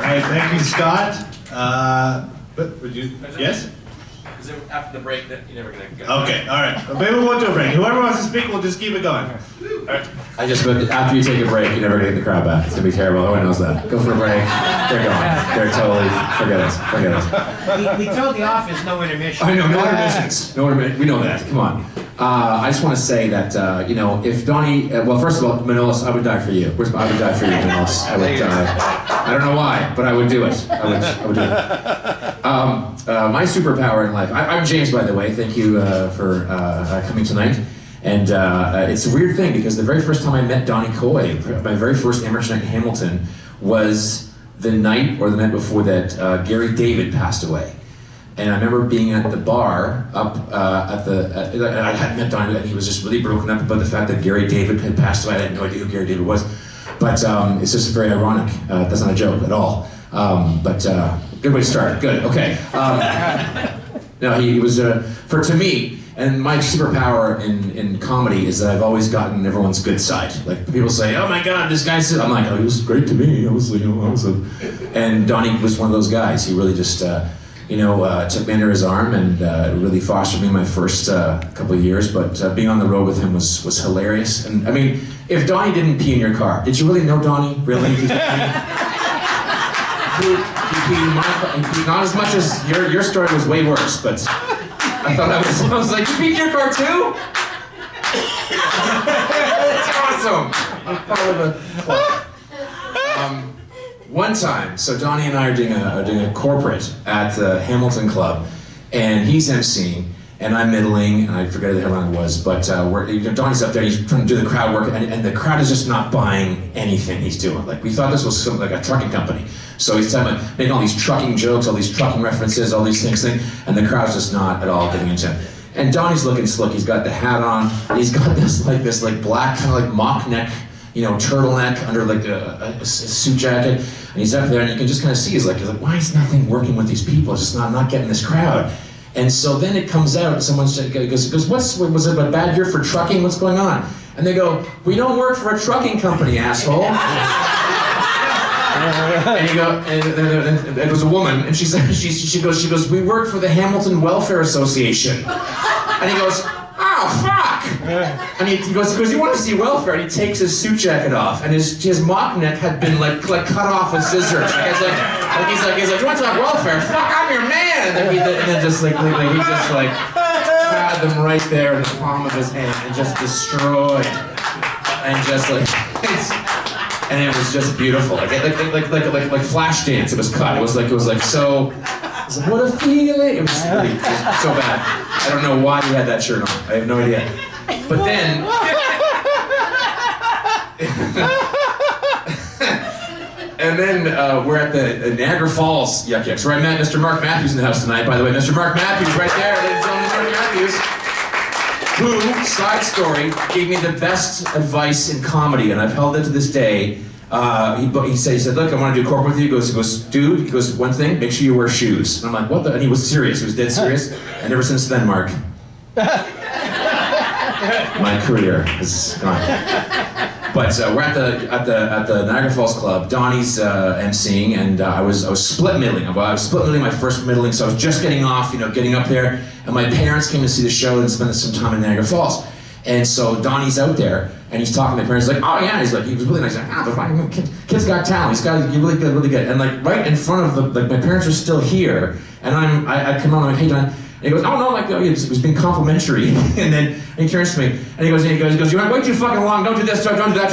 right, thank you, Scott. What would you? Yes. Is it after the break that you're never gonna go? Okay, all right. Well, maybe we'll do a break. Whoever wants to speak, we'll just keep it going. All right. I just put, after you take a break, you're never gonna get the crowd back. It's gonna be terrible. Everyone knows that. Go for a break. They're gone. They're totally, forget it. Forget it. We told the office no intermission. I know, no intermissions. No intermission. We know that. Come on. I just want to say that, you know, if Donnie, well, first of all, Manolis, I would die for you. I would die for you, Manolis. I would I don't know why, but I would do it. I would do it. My superpower in life, I'm James, by the way. Thank you for coming tonight. And it's a weird thing because the very first time I met Donnie Coy, my very first amateur night in Hamilton, was the night or the night before that Gary David passed away. And I remember being at the bar up I hadn't met Donnie, and he was just really broken up about the fact that Gary David had passed away. I had no idea who Gary David was. But it's just very ironic. That's not a joke at all. Good way to start. Good. Okay. No, he was to me, and my superpower in comedy is that I've always gotten everyone's good side. Like people say, "Oh my God, this guy's," I'm like, "Oh, he was great to me. And Donnie was one of those guys. He really just took me under his arm and really fostered me my first couple of years. But being on the road with him was hilarious. And I mean, if Donnie didn't pee in your car, did you really know Donnie? Really? He peed in my car. Not as much as your story was way worse, but I thought I was like, you peed in your car too? It's awesome. I'm part of a club. One time, so Donnie and I are doing a corporate at the Hamilton Club, and he's emceeing, and I'm middling, and I forget who the hell it was, but Donnie's up there, he's trying to do the crowd work, and the crowd is just not buying anything he's doing. Like, we thought this was like a trucking company. So he's making all these trucking jokes, all these trucking references, all these things, and the crowd's just not at all getting into it. And Donnie's looking slick, he's got the hat on, and he's got this black, kind of like mock neck, turtleneck under like a suit jacket, and he's up there, and you can just kind of see, he's like, why is nothing working with these people? It's just not getting this crowd. And so then it comes out, someone goes, was it a bad year for trucking? What's going on? And they go, we don't work for a trucking company, asshole. And you go, and it was a woman, and she said, she goes, we work for the Hamilton Welfare Association. And he goes, oh, fuck! And he goes, you want to see welfare? And he takes his suit jacket off, and his mock neck had been like cut off with scissors. He's like, you want to talk welfare? Fuck, I'm your man! And then just he had them right there in the palm of his hand and just destroyed. And just and it was just beautiful. Like Flashdance, it was cut. It was like so. It's like, what a feeling! It was really just so bad. I don't know why he had that shirt on. I have no idea. But then, and then we're at the Niagara Falls Yuck Yucks, where I met Mr. Mark Matthews in the house tonight. By the way, Mr. Mark Matthews, right there, ladies and gentlemen, Mark Matthews, who, side story, gave me the best advice in comedy, and I've held it to this day. He said, look, I want to do corporate with you. He goes, dude, one thing, make sure you wear shoes. And I'm like, what the? And he was serious, he was dead serious. And ever since then, Mark, my career has gone. But we're at the Niagara Falls Club. Donnie's emceeing, and I was split middling. I was split middling my first middling, so I was just getting off, getting up there. And my parents came to see the show and spend some time in Niagara Falls. And so Donnie's out there, and he's talking to my parents, like, oh yeah, he was really nice. Like, the kid's got talent. He's really good, really good. And like right in front of my parents are still here, and I come on, I'm like, hey Don. And he goes, oh no, he was being complimentary. And he turns to me, and he goes, you went way too fucking long. Don't do this, don't do that.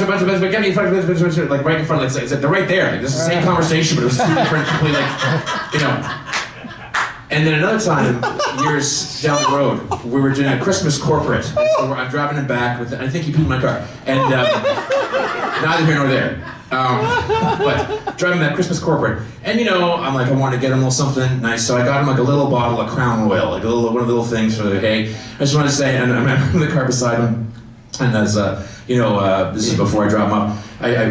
Get me in front of this, like right in front. Like they're right there. Like this is the same conversation, but it was two different, completely, And then another time, years down the road, we were doing a Christmas corporate. So I'm driving him back with, I think he peed in my car. And neither here nor there. But driving that Christmas corporate. And I'm like, I wanted to get him a little something nice. So I got him like a little bottle of Crown Royal, like one of the little things for the, hey. I just wanted to say, and I'm in the car beside him. And as this is before I drop him off.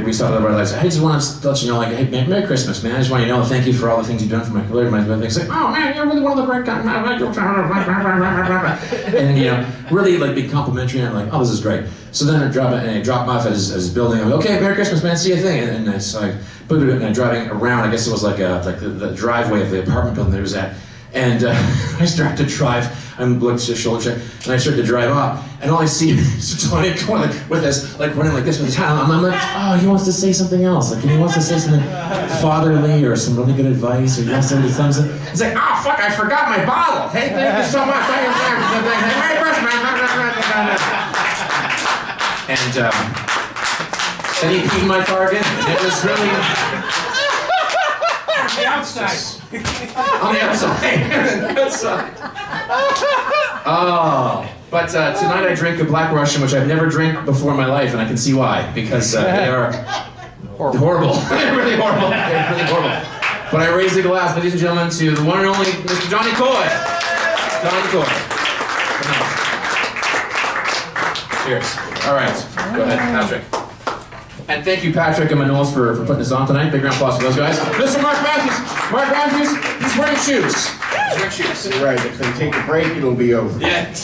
We saw the red lights. I just want to let you know, like, hey, man, Merry Christmas, man. I just want you to know, thank you for all the things you've done for my career. My things like, oh man, you're really one of the great guys. And really like being complimentary. And I'm like, oh, this is great. So then I drop him off at his building. I'm like, okay, Merry Christmas, man. See you thing. And it's like, driving around. I guess it was like the driveway of the apartment building that it was at. And I start to drive. I'm looking at shoulder check, and I start to drive up, and all I see is Donnie Coy with us, like running like this with his hand. I'm like, oh, he wants to say something else. Like he wants to say something fatherly or some really good advice, or he wants to say something. He's like, oh fuck, I forgot my bottle. Hey, thank you so much. Merry Christmas. And then he peed my car again. And it was really. On the outside. On the outside. Oh, but tonight I drink a Black Russian, which I've never drank before in my life, and I can see why, because they are horrible. They're really horrible. They're really horrible. But I raise the glass, ladies and gentlemen, to the one and only Mr. Donnie Coy. Donnie Coy. Cheers. All right, go ahead, Patrick. And thank you, Patrick and Manolis, for putting this on tonight. Big round of applause for those guys. Mr. Mark Matthews. Mark Matthews, he's wearing shoes. He's wearing shoes. Right, if they take a break, it'll be over. Yeah.